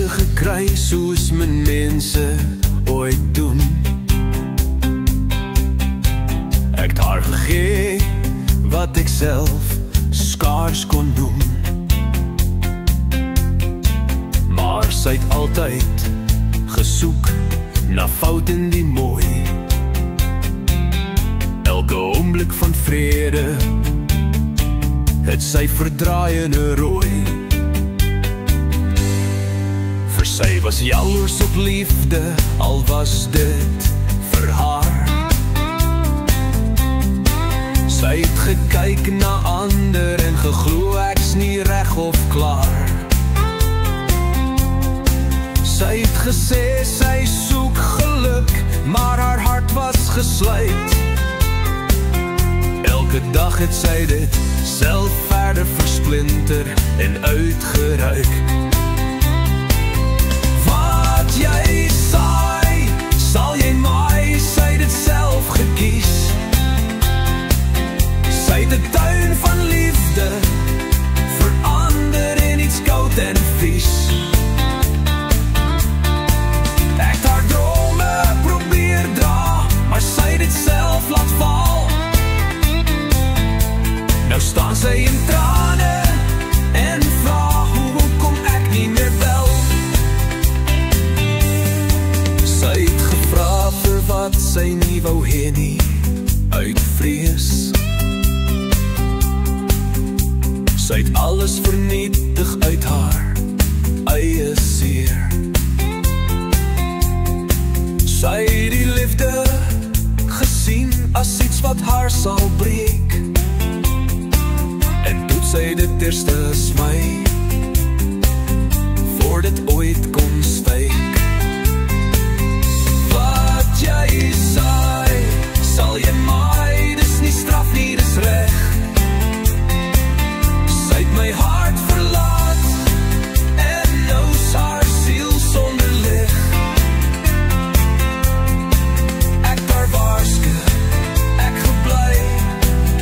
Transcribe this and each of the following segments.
liefde gekry soos min mense ooit doen. Ek het haar gegee wat ek self skaars kon noem. Maar sy het altyd gesoek na fout in die mooi. Elke oomblik van vrede het sy verdraai in 'n rooi. Vir sy was jaloers op liefde, al was dit vir haar. Sy het gekyk na ander en geglo ek's nie reg of klaar. Sy het gesê sy soek geluk, maar haar hart was gesluit. Elke dag het sy dit self verder versplinter en uitgeruik. Wat jy saai, sal jy maai, sy het dit self gekies. Sy het 'n tuin van liefde verander in iets koud en vies. Ek het haar drome probeer dra, maar sy het dit self laat val. Nou staan sy in trane en vra hoekom ek nie meer bel. Sy het gevra vir wat sy nie wou hê nie, uit vrees. Sy het alles vernietig uit haar eie seer. Sy het die liefde gesien as iets wat haar sal breek. En toe sy dit eerste as my, voor dit ooit kon styk. Wat jy saai, sal jy maai, dis nie straf nie, dis reg. Sy het my hart verlaat, en nou is haar siel sonder lig. Ek daar waarske, ek gebly,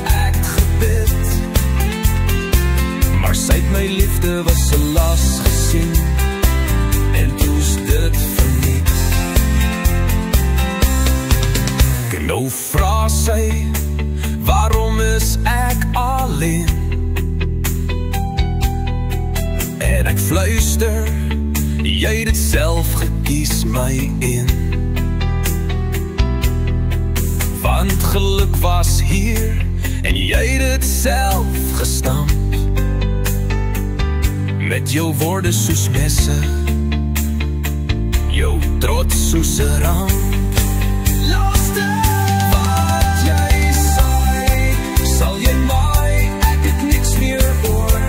ek gebid. Maar sy het my liefde was 'n las gesien, en toe's dit verniet. En nou vra sy, waarom is ek alleen? En ek fluister, jy het dit self gekies my in. Want geluk was hier, en jy het dit self gestamp. Met jou woorde soos messe, jou trots soos 'n ramp. Wat jy saai, sal jy maai, ek het niks meer oor.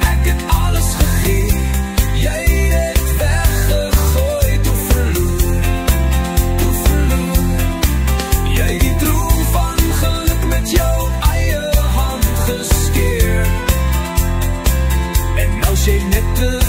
Ek het alles gegee, jy het weggegooi, toe verloor. Jy die droom van geluk met jou eie hand geskeer. En nou sê net te